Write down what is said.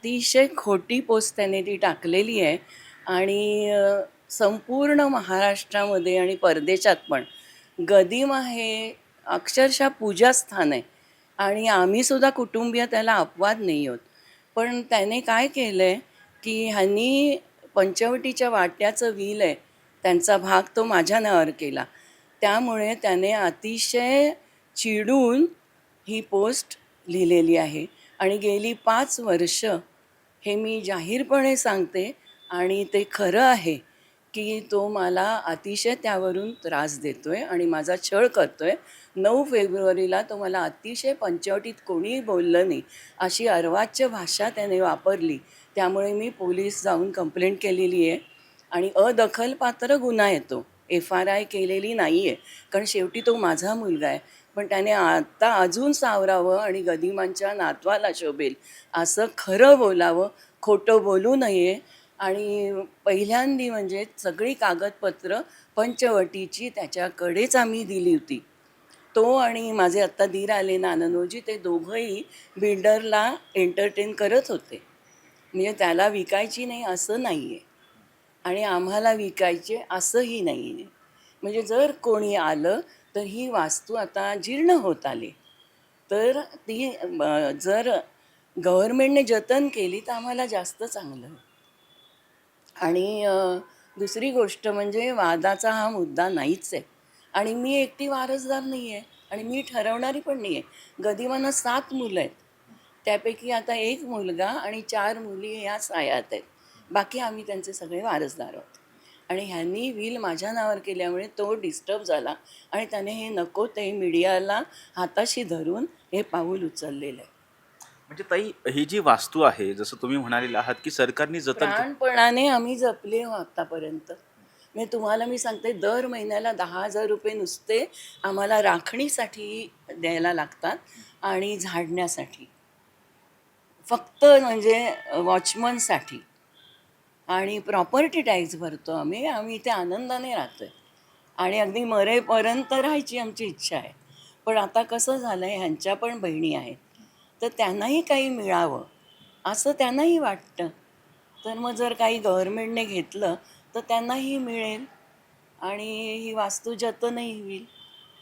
अतिशय खोटी पोस्ट त्याने ती टाकलेली आहे आणि संपूर्ण महाराष्ट्रामध्ये आणि परदेशात पण गदिमा हे अक्षरशः पूजास्थान आहे आणि आम्हीसुद्धा कुटुंबीय त्याला अपवाद नाही आहोत. पण त्याने काय केलं आहे, की ह्यांनी पंचवटीच्या वाट्याचं व्हील आहे, त्यांचा भाग तो माझ्या नावावर केला. त्यामुळे त्याने अतिशय चिडून ही पोस्ट लिहिलेली आहे आणि गेली 5 वर्ष हे मी जाहीरपणे सांगते आणि ते खरं आहे, की तो मला अतिशय त्यावरून त्रास देतोय आणि माझा छळ करतोय. 9 फेब्रुवारीला तो मला अतिशय पंचवटीत कोणीही बोललं नाही, अशी अर्वाच्य भाषा त्याने वापरली. त्यामुळे मी पोलीस जाऊन कंप्लेंट केलेली आहे आणि अदखलपात्र गुन्हा आहे तो. FRI केलेली नाही आहे. कारण शेवटी तो माझा मुलगा आहे. पण त्याने आता अजून सावरावं आणि गदिमांच्या नातवाला शोभेल असं खरं बोलावं, खोटं बोलू नये आणि पहिल्यांदी म्हणजे सगळी कागदपत्र पंचवटीची त्याच्याकडेच आम्ही दिली होती. तो आणि माझे आत्ता दीर आले नाननोजी, ते दोघंही बिल्डरला एंटरटेन करत होते. म्हणजे त्याला विकायची नाही असं नाही आहे आणि आम्हाला विकायचे असंही नाही आहे. म्हणजे जर कोणी आलं तर ही वास्तू आता जीर्ण होत आली. तर ती जर गव्हर्नमेंटने जतन केली तर आम्हाला जास्त चांगलं. आणि दुसरी गोष्ट म्हणजे वादाचा हा मुद्दा नाहीच आहे आणि मी एकटी वारसदार नाही आहे आणि मी ठरवणारी पण नाही आहे. गदिमांना 7 मुलं आहेत. त्यापैकी आता 1 मुलगा आणि 4 मुली ह्या सायात आहेत. बाकी आम्ही त्यांचे सगळे वारसदार आहोत. आणि ह्यांनी विल माझ्या नावावर केल्यामुळे तो डिस्टर्ब झाला आणि त्याने हे नको ते मीडियाला हाताशी धरून हे पाऊल उचललेलं आहे. म्हणजे ताई, ही जी वास्तू आहे, जसं तुम्ही म्हणालेले आहात, की सरकारने जतन प्राणपणाने आम्ही जपले हो आत्तापर्यंत. म्हणजे तुम्हाला मी सांगते, दर महिन्याला 10,000 रुपये नुसते आम्हाला राखणीसाठी द्यायला लागतात आणि झाडण्यासाठी. फक्त म्हणजे वॉचमनसाठी. आणि प्रॉपर्टी टॅक्स भरतो आम्ही. आम्ही इथे आनंदाने राहतो आहे आणि अगदी मरेपर्यंत राहायची आमची इच्छा आहे. पण आता कसं झालं आहे, ह्यांच्या पण बहिणी आहेत, तर त्यांनाही काही मिळावं असं त्यांनाही वाटतं. तर मग जर काही गव्हर्नमेंटने घेतलं तर त्यांनाही मिळेल आणि ही वास्तू जतनही होईल.